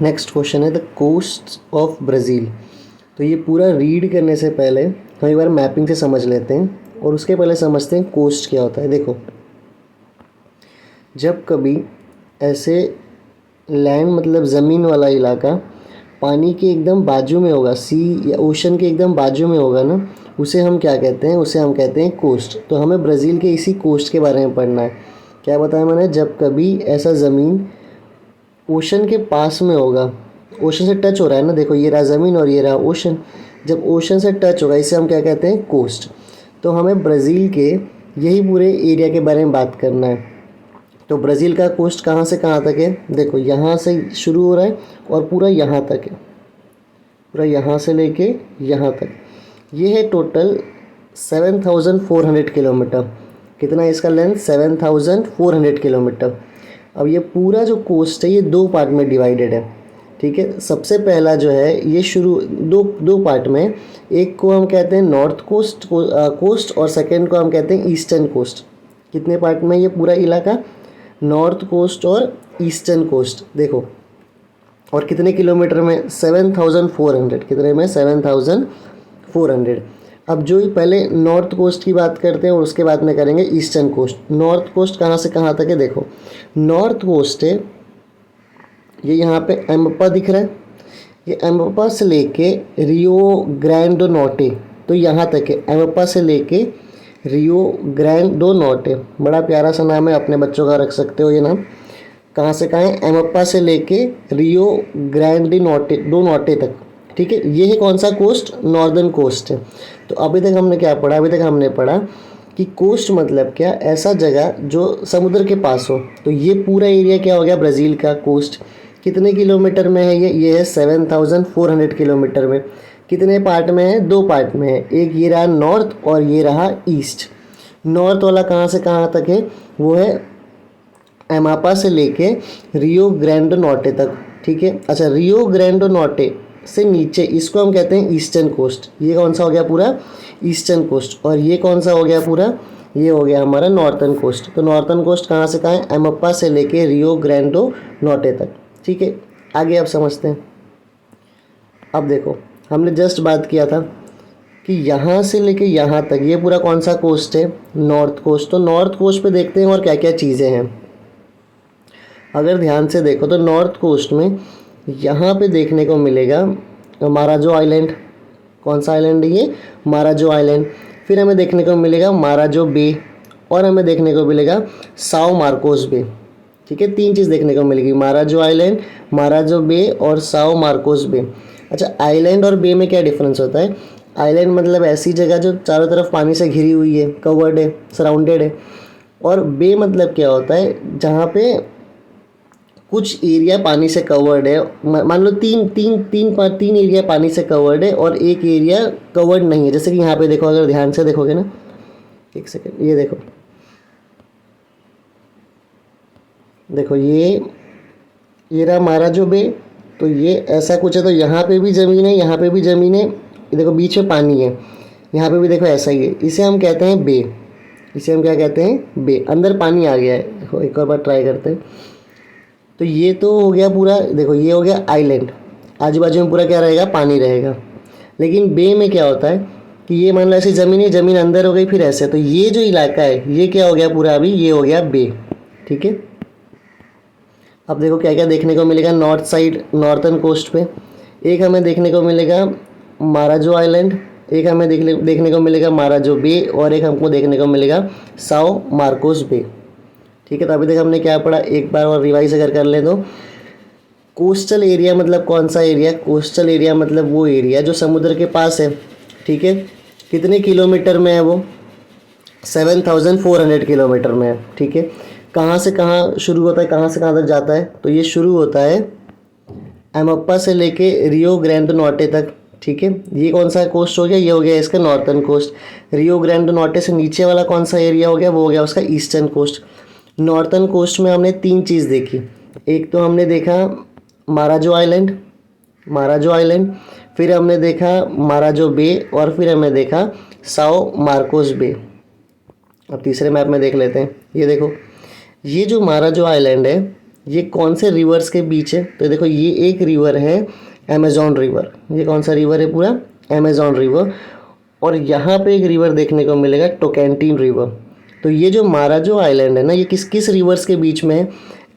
Next question है the coast of Brazil. तो ये पूरा रीड करने से पहले हम एक बार मैपिंग से समझ लेते हैं और उसके पहले समझते हैं कोस्ट क्या होता है। देखो, जब कभी ऐसे लैंड मतलब ज़मीन वाला इलाका पानी के एकदम बाजू में होगा, सी या ओशन के एकदम बाजू में होगा ना, उसे हम क्या कहते हैं? उसे हम कहते हैं कोस्ट। तो हमें ब्राज़ील के इसी कोस्ट के बारे में पढ़ना है। क्या बताया मैंने? जब कभी ऐसा ज़मीन ओशन के पास में होगा, ओशन से टच हो रहा है ना, देखो ये रहा ज़मीन और ये रहा ओशन, जब ओशन से टच होगा इसे हम क्या कहते हैं? कोस्ट। तो हमें ब्राज़ील के यही पूरे एरिया के बारे में बात करना है। तो ब्राज़ील का कोस्ट कहाँ से कहाँ तक है? देखो, यहाँ से शुरू हो रहा है और पूरा यहाँ तक है, पूरा यहाँ से लेके यहाँ तक। ये है टोटल 7,400 किलोमीटर। कितना है इसका लेंथ? 7,400 किलोमीटर। अब ये पूरा जो कोस्ट है ये दो पार्ट में डिवाइडेड है, ठीक है। सबसे पहला जो है ये शुरू दो पार्ट में, एक को हम कहते हैं नॉर्थ कोस्ट और सेकेंड को हम कहते हैं ईस्टर्न कोस्ट। कितने पार्ट में ये पूरा इलाका? नॉर्थ कोस्ट और ईस्टर्न कोस्ट। देखो, और कितने किलोमीटर में? 7,400। कितने में? 7,400। अब जो पहले नॉर्थ कोस्ट की बात करते हैं और उसके बाद में करेंगे ईस्टर्न कोस्ट। नॉर्थ कोस्ट कहाँ से कहाँ तक है? देखो, नॉर्थ कोस्ट है ये, यहाँ पे एम्पा दिख रहा है, ये एम्पा से लेके रियो ग्रैंड नॉटे, तो यहाँ तक है। एम्पा से लेके रियो ग्रैंड नॉटे, बड़ा प्यारा सा नाम है, अपने बच्चों का रख सकते हो ये नाम। कहाँ से कहाँ है? एम्पा से लेके रियो ग्रैंड नॉटे तक, ठीक है। ये है कौन सा कोस्ट? नॉर्दर्न कोस्ट है। तो अभी तक हमने क्या पढ़ा? अभी तक हमने पढ़ा कि कोस्ट मतलब क्या? ऐसा जगह जो समुद्र के पास हो। तो ये पूरा एरिया क्या हो गया? ब्राज़ील का कोस्ट। कितने किलोमीटर में है ये है 7,400 किलोमीटर में। कितने पार्ट में है? दो पार्ट में है, एक ये रहा नॉर्थ और ये रहा ईस्ट। नॉर्थ वाला कहाँ से कहाँ तक है? वो है एमापा से लेके रियो ग्रैंड नॉटे तक, ठीक है। अच्छा, रियो ग्रैंड नॉटे से नीचे इसको हम कहते हैं ईस्टर्न कोस्ट। ये कौन सा हो गया? पूरा ईस्टर्न कोस्ट। और ये कौन सा हो गया? पूरा ये हो गया हमारा नॉर्थर्न कोस्ट। तो नॉर्थर्न कोस्ट कहाँ से कहाँ है? एमप्पा से लेके रियो ग्रैंडो नॉटे तक, ठीक है। आगे आप समझते हैं। अब देखो, हमने जस्ट बात किया था कि यहाँ से लेके यहाँ तक ये पूरा कौन सा कोस्ट है? North coast. तो नॉर्थ कोस्ट पे देखते हैं और क्या क्या चीज़ें हैं। अगर ध्यान से देखो तो नॉर्थ कोस्ट में यहाँ पे देखने को मिलेगा माराजो आइलैंड। कौन सा आइलैंड है ये? माराजो आइलैंड। फिर हमें देखने को मिलेगा माराजो बे, और हमें देखने को मिलेगा साओ मार्कोस बे, ठीक है। तीन चीज़ देखने को मिलेगी, माराजो आइलैंड, माराजो बे और साओ मार्कोस बे। अच्छा, आइलैंड और बे में क्या डिफरेंस होता है? आइलैंड मतलब ऐसी जगह जो चारों तरफ पानी से घिरी हुई है, कवर्ड है, सराउंडेड है। और बे मतलब क्या होता है? जहाँ पे कुछ एरिया पानी से कवर्ड है। मान लो तीन एरिया पानी से कवर्ड है और एक एरिया कवर्ड नहीं है। जैसे कि यहाँ पे देखो, अगर ध्यान से देखोगे ना, एक सेकेंड, ये देखो, देखो ये रहा माराजो बे। तो ये ऐसा कुछ है। तो यहाँ पे भी ज़मीन है, यहाँ पे भी ज़मीन है, ये देखो बीच में पानी है, यहाँ पे भी देखो ऐसा ही है। इसे हम कहते हैं बे। इसे हम क्या कहते हैं? बे। अंदर पानी आ गया है। देखो एक और बार ट्राई करते हैं। तो ये तो हो गया पूरा, देखो ये हो गया आइलैंड, आजू बाजू में पूरा क्या रहेगा? पानी रहेगा। लेकिन बे में क्या होता है कि ये मान लो ऐसी ज़मीन है, ज़मीन अंदर हो गई, फिर ऐसे। तो ये जो इलाका है ये क्या हो गया पूरा? अभी ये हो गया बे, ठीक है। अब देखो क्या क्या देखने को मिलेगा नॉर्थ साइड, नॉर्थर्न कोस्ट पे। एक हमें देखने को मिलेगा माराजो आइलैंड, एक हमें देखने को मिलेगा माराजो बे, और एक हमको देखने को मिलेगा साओ मार्कोस बे, ठीक है। तो अभी तक हमने क्या पढ़ा? एक बार और रिवाइज अगर कर लें तो, कोस्टल एरिया मतलब कौन सा एरिया? कोस्टल एरिया मतलब वो एरिया जो समुद्र के पास है, ठीक है। कितने किलोमीटर में है वो? 7,400 किलोमीटर में है, ठीक है। कहाँ से कहाँ शुरू होता है, कहाँ से कहाँ तक जाता है? तो ये शुरू होता है एमप्पा से लेके रियो ग्रैंड नॉटे तक, ठीक है। ये कौन सा कोस्ट हो गया? ये हो गया इसका नॉर्थर्न कोस्ट। रियो ग्रैंड नॉटे से नीचे वाला कौन सा एरिया हो गया? वो हो गया उसका ईस्टर्न कोस्ट। नॉर्थर्न कोस्ट में हमने तीन चीज़ देखी। एक तो हमने देखा माराजो आइलैंड, माराजो आइलैंड, फिर हमने देखा माराजो बे, और फिर हमने देखा साओ मार्कोस बे। अब तीसरे मैप में देख लेते हैं। ये देखो, ये जो माराजो आइलैंड है ये कौन से रिवर्स के बीच है? तो देखो ये एक रिवर है अमेज़न रिवर। ये कौन सा रिवर है? पूरा अमेज़न रिवर। और यहाँ पे एक रिवर देखने को मिलेगा टोकेंटीन रिवर। तो ये जो माराजो आइलैंड है ना, ये किस किस रिवर्स के बीच में है?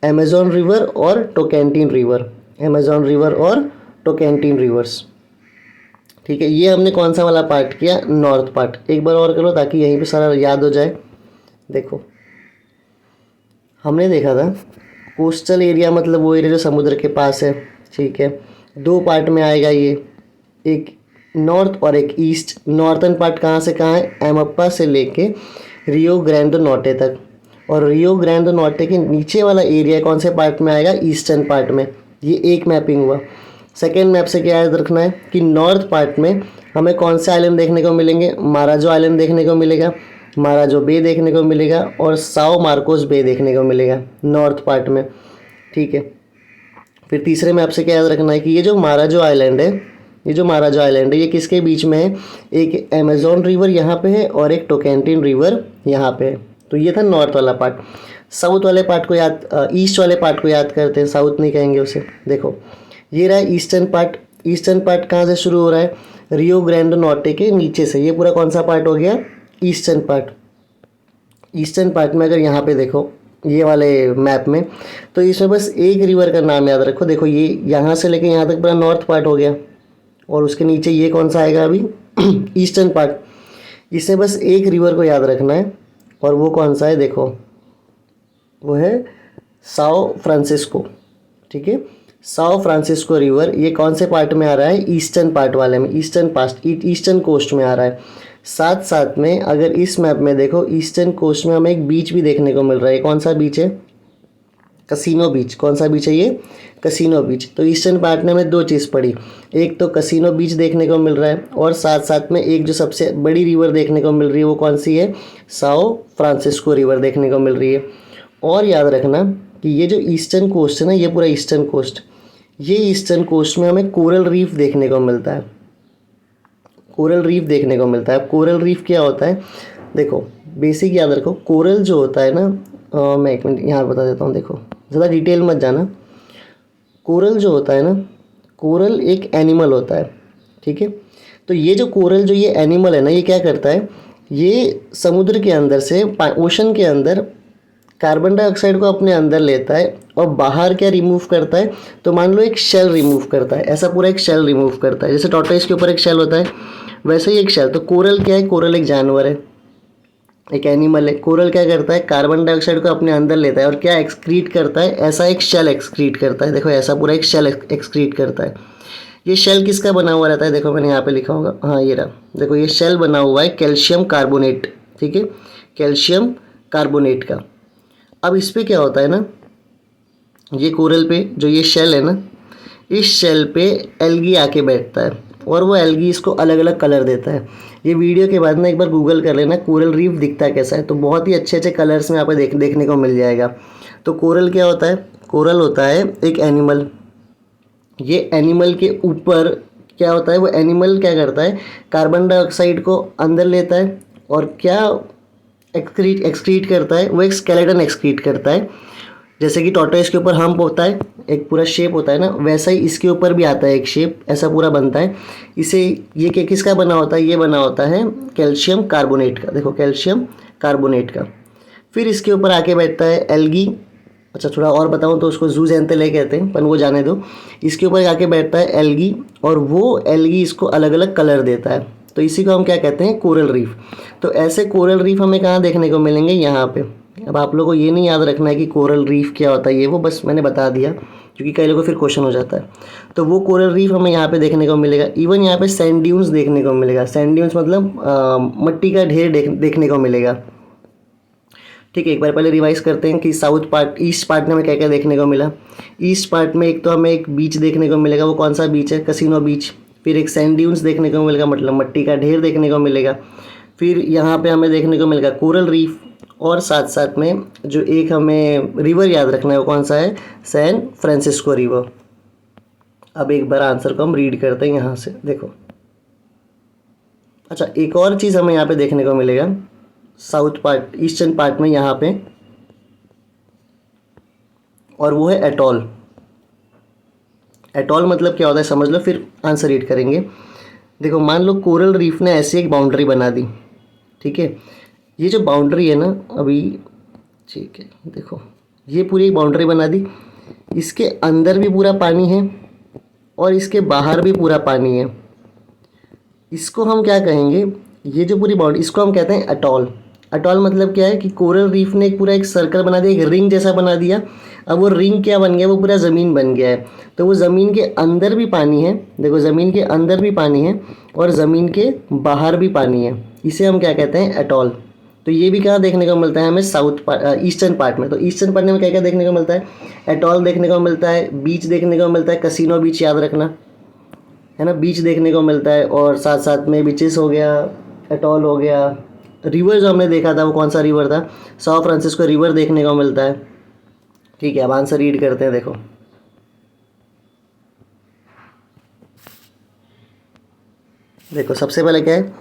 अमेज़न रिवर और टोकेंटीन रिवर। अमेज़न रिवर और टोकेंटीन रिवर्स। ठीक है, ये हमने कौन सा वाला पार्ट किया? North part. एक बार और करो ताकि यहीं पे सारा याद हो जाए। देखो हमने देखा था कोस्टल एरिया मतलब वो एरिया जो समुद्र के पास है। ठीक है, दो पार्ट में आएगा ये, एक नॉर्थ और एक ईस्ट। नॉर्थन पार्ट कहाँ से कहाँ है? एमप्पा से लेके रियो ग्रैंड नॉर्टे तक। और रियो ग्रैंड नॉर्टे के नीचे वाला एरिया कौन से पार्ट में आएगा? ईस्टर्न पार्ट में। ये एक मैपिंग हुआ। सेकेंड मैप से क्या याद रखना है कि नॉर्थ पार्ट में हमें कौन से आइलैंड देखने को मिलेंगे? माराजो आइलैंड देखने को मिलेगा, माराजो बे देखने को मिलेगा और साओ मार्कोस बे देखने को मिलेगा नॉर्थ पार्ट में। ठीक है, फिर तीसरे मैप से क्या याद रखना है कि ये जो माराजो आइलैंड है, ये जो माराजो आइलैंड है ये किसके बीच में है? एक अमेज़न रिवर यहाँ पे है और एक टोकेंटीन रिवर यहाँ पे है। तो ये था नॉर्थ वाला पार्ट। साउथ वाले पार्ट को याद, ईस्ट वाले पार्ट को याद करते हैं, साउथ नहीं कहेंगे उसे। देखो ये रहा ईस्टर्न पार्ट। ईस्टर्न पार्ट कहाँ से शुरू हो रहा है? रियो ग्रैंड नॉर्टे के नीचे से। ये पूरा कौन सा पार्ट हो गया? Eastern part. ईस्टर्न पार्ट में अगर यहाँ पे देखो ये वाले मैप में, तो इसमें बस एक रिवर का नाम याद रखो। देखो ये यहाँ से लेके यहाँ तक पूरा नॉर्थ पार्ट हो गया और उसके नीचे ये कौन सा आएगा अभी? Eastern part. इसमें बस एक रिवर को याद रखना है और वो कौन सा है? देखो वो है साओ फ्रांसिस्को। ठीक है, साओ फ्रांसिस्को रिवर ये कौन से पार्ट में आ रहा है? ईस्टर्न पार्ट वाले में, ईस्टर्न कोस्ट में आ रहा है। साथ साथ में अगर इस मैप में देखो ईस्टर्न कोस्ट में हमें एक बीच भी देखने को मिल रहा है। कौन सा बीच है? कसिनो बीच। कौन सा बीच है ये? कसिनो बीच। तो ईस्टर्न पार्ट में हमें दो चीज़ पड़ी, एक तो कसिनो बीच देखने को मिल रहा है और साथ साथ में एक जो सबसे बड़ी रिवर देखने को मिल रही है वो कौन सी है? साओ फ्रांसिस्को रिवर देखने को मिल रही है। और याद रखना कि ये जो ईस्टर्न कोस्ट है ना, ये पूरा ईस्टर्न कोस्ट, ये ईस्टर्न कोस्ट में हमें कोरल रीफ देखने को मिलता है। कोरल रीफ देखने को मिलता है। अब कोरल रीफ क्या होता है? देखो बेसिक याद रखो, कोरल जो होता है ना, मैं एक मिनट यहाँ बता देता हूँ। देखो ज़्यादा डिटेल मत जाना। कोरल जो होता है ना, कोरल एक एनिमल होता है। ठीक है, तो ये जो कोरल जो ये एनिमल है ना, ये क्या करता है? ये समुद्र के अंदर से, ओशन के अंदर कार्बन डाइऑक्साइड को अपने अंदर लेता है और बाहर क्या रिमूव करता है? तो मान लो एक शेल रिमूव करता है, ऐसा पूरा एक शेल रिमूव करता है। जैसे टॉर्टोइस के ऊपर एक शेल होता है वैसे ही एक शेल। तो कोरल क्या है? कोरल एक जानवर है, एक एनिमल है। कोरल क्या करता है? कार्बन डाइऑक्साइड को अपने अंदर लेता है और क्या एक्सक्रीट करता है? ऐसा एक शेल एक्सक्रीट करता है। देखो ऐसा पूरा एक शेल एक्सक्रीट करता है। ये शेल किसका बना हुआ रहता है? देखो मैंने यहाँ पे लिखा होगा, हाँ ये रहा। देखो ये शेल बना हुआ है कैल्शियम कार्बोनेट। ठीक है, कैल्शियम कार्बोनेट का। अब इस पे क्या होता है ना, ये कोरल पे जो ये शेल है ना, इस शेल पे एल्गी आके बैठता है और वो एल्गी इसको अलग अलग कलर देता है। ये वीडियो के बाद ना एक बार गूगल कर लेना कोरल रीफ दिखता कैसा है, तो बहुत ही अच्छे अच्छे कलर्स में यहाँ पे देखने को मिल जाएगा। तो कोरल क्या होता है? कोरल होता है एक एनिमल। ये एनिमल के ऊपर क्या होता है? वो एनिमल क्या करता है? कार्बन डाइऑक्साइड को अंदर लेता है और क्या एक्सक्रीट करता है? वो एक स्केलेटन एक्सक्रीट करता है। जैसे कि टॉर्टोइस के ऊपर हम्प होता है, एक पूरा शेप होता है ना, वैसा ही इसके ऊपर भी आता है एक शेप, ऐसा पूरा बनता है। इसे ये किसका बना होता है? ये बना होता है कैल्शियम कार्बोनेट का। देखो कैल्शियम कार्बोनेट का। फिर इसके ऊपर आके बैठता है एल्गी। अच्छा थोड़ा और बताऊँ तो उसको जूजेंथेले कहते हैं, पर वो जाने दो। इसके ऊपर आके बैठता है एल्गी और वो एल्गी इसको अलग अलग कलर देता है। तो इसी को हम क्या कहते हैं? Coral reef. तो ऐसे कोरल रीफ हमें कहाँ देखने को मिलेंगे? यहाँ पे। अब आप लोगों को ये नहीं याद रखना है कि कोरल रीफ क्या होता है, ये वो बस मैंने बता दिया क्योंकि कई लोगों को फिर क्वेश्चन हो जाता है। तो वो कोरल रीफ हमें यहाँ पे देखने को मिलेगा। इवन यहाँ पे सैंड ड्यून्स देखने को मिलेगा। सैंड ड्यून्स मतलब मट्टी का ढेर देखने को मिलेगा। ठीक है, एक बार पहले रिवाइज करते हैं कि साउथ पार्ट, ईस्ट पार्ट में हमें क्या क्या देखने को मिला। ईस्ट पार्ट में एक तो हमें एक बीच देखने को मिलेगा, वो कौन सा बीच है? कसिनो बीच। फिर एक सैंड ड्यून्स देखने को मिलेगा, मतलब मट्टी का ढेर देखने को मिलेगा। फिर यहाँ पे हमें देखने को मिलेगा कोरल रीफ और साथ साथ में जो एक हमें रिवर याद रखना है वो कौन सा है? San Francisco river. अब एक बार आंसर को हम रीड करते हैं यहाँ से। देखो अच्छा एक और चीज़ हमें यहाँ पे देखने को मिलेगा साउथ पार्ट, ईस्टर्न पार्ट में। यहाँ पे और वो है एटॉल। एटॉल मतलब क्या होता है समझ लो, फिर आंसर रीड करेंगे। देखो मान लो कोरल रीफ ने ऐसी एक बाउंड्री बना दी, ठीक है। ये जो बाउंड्री है ना अभी, ठीक है, देखो ये पूरी एक बाउंड्री बना दी, इसके अंदर भी पूरा पानी है और इसके बाहर भी पूरा पानी है। इसको हम क्या कहेंगे, ये जो पूरी बाउंड्री, इसको हम कहते हैं अटॉल। अटॉल मतलब क्या है कि कोरल रीफ ने एक पूरा एक सर्कल बना दिया, एक रिंग जैसा बना दिया। अब वो रिंग क्या बन गया, वो पूरा ज़मीन बन गया है। तो वो ज़मीन के अंदर भी पानी है, देखो ज़मीन के अंदर भी पानी है और ज़मीन के बाहर भी पानी है। इसे हम क्या कहते हैं, अटॉल। तो ये भी कहाँ देखने को मिलता है हमें, ईस्टर्न पार्ट में। तो ईस्टर्न पार्ट में क्या क्या देखने को मिलता है, एटॉल देखने को मिलता है, बीच देखने को मिलता है, कैसीनो बीच याद रखना है ना, बीच देखने को मिलता है, और साथ साथ में बीचेस हो गया, एटॉल हो गया। रिवर जो हमने देखा था वो कौन सा रिवर था, सौ फ्रांसिस्को रिवर देखने को मिलता है। ठीक है, अब आंसर रीड करते हैं। देखो सबसे पहले क्या है,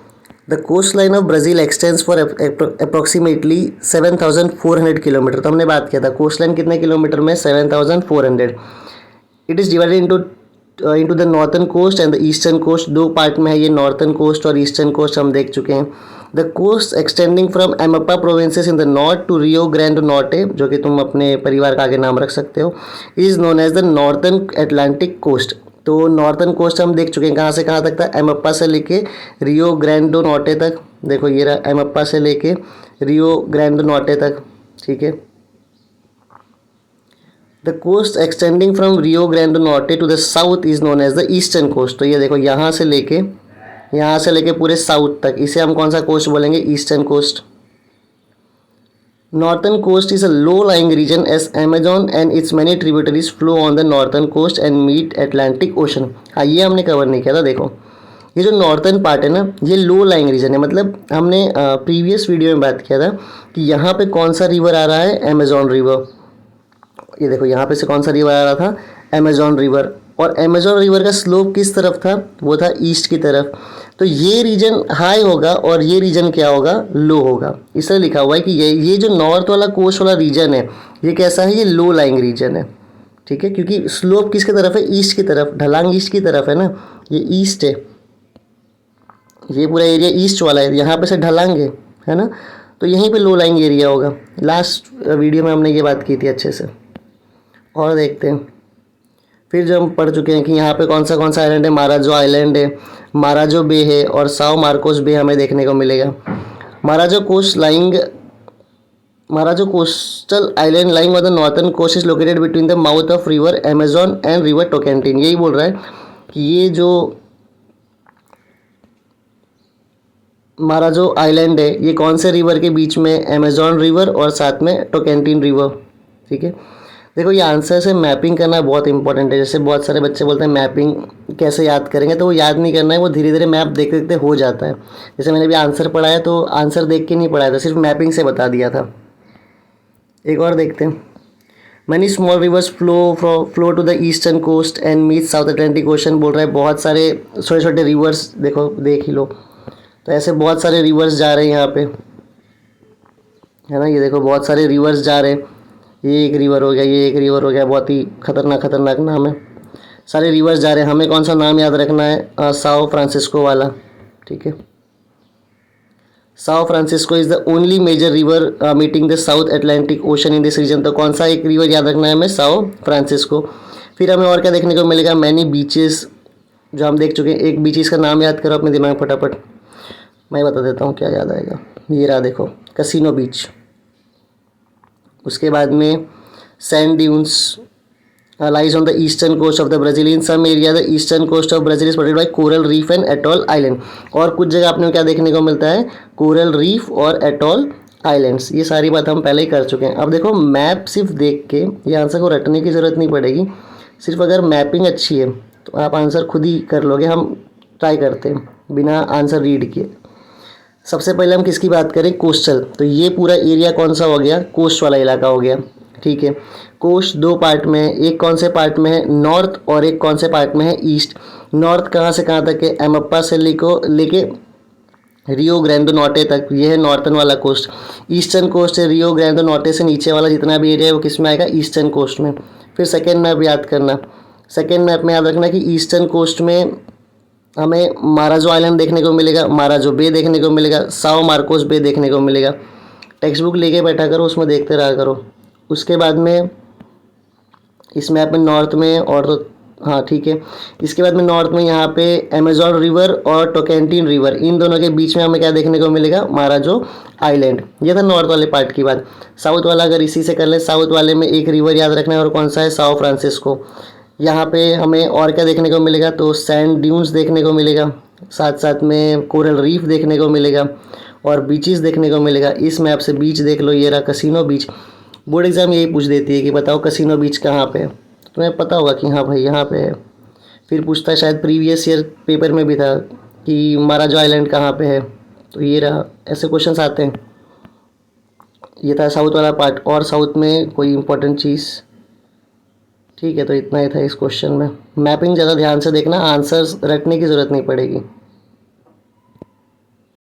the coast line of Brazil extends for approximately 7,400 kilometre. तो हमने बात किया था कोस्ट लाइन कितने किलोमीटर में, 7,400। It is divided into the northern coast and the eastern coast. दो पार्ट में है ये, नॉर्थन कोस्ट और ईस्टर्न कोस्ट हम देख चुके हैं। The coast extending from Amapa provinces in the north to Rio Grande Norte, जो कि तुम अपने परिवार का आगे नाम रख सकते हो, is known as the northern Atlantic coast. तो नॉर्थन कोस्ट हम देख चुके हैं, कहाँ से कहाँ तक था, एमपा से लेके रियो ग्रैंडो नॉर्टे तक। देखो ये रहा एमपा से लेके रियो ग्रैंडो नॉर्टे तक, ठीक है। The coast extending from Rio Grande Norte to the south is known as the eastern coast. तो ये देखो यहाँ से लेके पूरे साउथ तक, इसे हम कौन सा कोस्ट बोलेंगे, eastern coast. Northern coast is a low lying region as Amazon and its many tributaries flow on the northern coast and meet Atlantic ocean. हाँ, ये हमने कवर नहीं किया था। देखो ये जो नॉर्थन पार्ट है ना, ये लो लाइंग रीजन है। मतलब हमने प्रीवियस वीडियो में बात किया था कि यहाँ पे कौन सा रिवर आ रहा है, अमेजॉन रिवर। ये देखो यहाँ पे से कौन सा रिवर आ रहा था, अमेजॉन रिवर। और अमेजॉन रिवर का स्लोप किस तरफ था, वो था ईस्ट की तरफ। तो ये रीजन हाई होगा और ये रीजन क्या होगा, लो होगा। इसलिए लिखा हुआ है कि ये जो नॉर्थ वाला कोस्ट वाला रीजन है, ये कैसा है, ये लो लाइंग रीजन है, ठीक है। क्योंकि स्लोप किसकी तरफ है, ईस्ट की तरफ, ढलांग ईस्ट की तरफ है ना, ये ईस्ट है, ये पूरा एरिया ईस्ट वाला है, यहाँ पे से ढलांग है ना। तो यहीं पे लो लाइंग एरिया होगा। लास्ट वीडियो में हमने ये बात की थी अच्छे से। और देखते हैं फिर जो हम पढ़ चुके हैं कि यहाँ पे कौन सा आइलैंड है, माराजो आइलैंड है, माराजो बे है और साओ मार्कोस बे हमें देखने को मिलेगा। Marajo coastal island lying on the northern coast is located between the mouth of river Amazon and river Tocantins. यही बोल रहा है कि ये जो माराजो आइलैंड है, ये कौन से रिवर के बीच में, अमेजॉन रिवर और साथ में टोकेंटिन रिवर, ठीक है। देखो ये आंसर से मैपिंग करना बहुत इंपॉर्टेंट है। जैसे बहुत सारे बच्चे बोलते हैं मैपिंग कैसे याद करेंगे, तो वो याद नहीं करना है, वो धीरे धीरे मैप देखते देखते हो जाता है। जैसे मैंने भी आंसर पढ़ाया तो आंसर देख के नहीं पढ़ाया था, सिर्फ मैपिंग से बता दिया था। एक और देखते हैं, many small rivers flow to the eastern coast and meet south Atlantic ocean. बोल रहा है बहुत सारे छोटे छोटे रिवर्स, देखो देख ही लो। तो ऐसे बहुत सारे रिवर्स जा रहे हैं यहाँ पे, है ना। ये देखो बहुत सारे रिवर्स जा रहे हैं, ये एक रिवर हो गया, ये एक रिवर हो गया, बहुत ही खतरनाक नाम है। सारे रिवर्स जा रहे हैं, हमें कौन सा नाम याद रखना है, साओ फ्रांसिस्को वाला, ठीक है। Sao Francisco is the only major river meeting the south Atlantic ocean in this region. तो कौन सा एक रिवर याद रखना है हमें, साओ फ्रांसिस्को। फिर हमें और क्या देखने को मिलेगा, मैनी बीचेस, जो हम देख चुके हैं। एक बीचेस का नाम याद करो अपने दिमाग फटाफट, मैं बता देता हूँ क्या याद आएगा। ये रहा देखो, कैसीनो बीच। उसके बाद में sand dunes lies on the eastern coast of the Brazil. In some area the eastern coast of Brazil is protected by coral reef and atoll island. और कुछ जगह आपने क्या देखने को मिलता है, कोरल रीफ और एटॉल आइलैंड्स। ये सारी बात हम पहले ही कर चुके हैं। अब देखो मैप सिर्फ देख के ये आंसर को रटने की ज़रूरत नहीं पड़ेगी, सिर्फ अगर मैपिंग अच्छी है तो आप आंसर खुद ही कर लोगे। हम ट्राई करते हैं बिना आंसर रीड किए। सबसे पहले हम किसकी बात करें, कोस्टल। तो ये पूरा एरिया कौन सा हो गया, कोस्ट वाला इलाका हो गया, ठीक है। कोस्ट दो पार्ट में है, एक कौन से पार्ट में है, नॉर्थ, और एक कौन से पार्ट में है, ईस्ट। नॉर्थ कहाँ से कहाँ तक है, एमप्पा से लेके रियो ग्रैंडो नॉर्टे तक, ये है नॉर्थन वाला कोस्ट। ईस्टर्न कोस्ट है रियो ग्रैंडो नॉर्टे से नीचे वाला जितना भी एरिया है वो किस में आएगा, ईस्टर्न कोस्ट में। फिर सेकेंड मैप याद करना, सेकेंड मैप में याद रखना कि ईस्टर्न कोस्ट में हमें माराजो आइलैंड देखने को मिलेगा, माराजो बे देखने को मिलेगा, साओ मार्कोस बे देखने को मिलेगा। टेक्स्ट बुक लेके बैठा करो, उसमें देखते रहा करो। उसके बाद में इस मैप में नॉर्थ में और तो हाँ ठीक है, इसके बाद में नॉर्थ में यहाँ पे अमेजोन रिवर और टोकेंटीन रिवर, इन दोनों के बीच में हमें क्या देखने को मिलेगा, माराजो आइलैंड। ये था नॉर्थ वाले पार्ट की बात। साउथ वाला अगर इसी से कर ले, साउथ वाले में एक रिवर याद रखना है और कौन सा है, साओ फ्रांसिस्को। यहाँ पे हमें और क्या देखने को मिलेगा, तो सैंड ड्यून्स देखने को मिलेगा, साथ साथ में कोरल रीफ देखने को मिलेगा और बीचेस देखने को मिलेगा। इस मैप से बीच देख लो, ये रहा कसिनो बीच। बोर्ड एग्जाम यही पूछ देती है कि बताओ कसिनो बीच कहाँ पे है, तुम्हें पता होगा कि हाँ भाई यहाँ पे है। फिर पूछता है, शायद प्रीवियस ईयर पेपर में भी था कि माराजो आइलैंड कहाँ पे है, तो ये रहा। ऐसे क्वेश्चंस आते हैं। ये था साउथ वाला पार्ट। और साउथ में कोई इंपॉर्टेंट चीज़, ठीक है, तो इतना ही था इस क्वेश्चन में। मैपिंग ज़्यादा ध्यान से देखना, आंसर्स रटने की ज़रूरत नहीं पड़ेगी।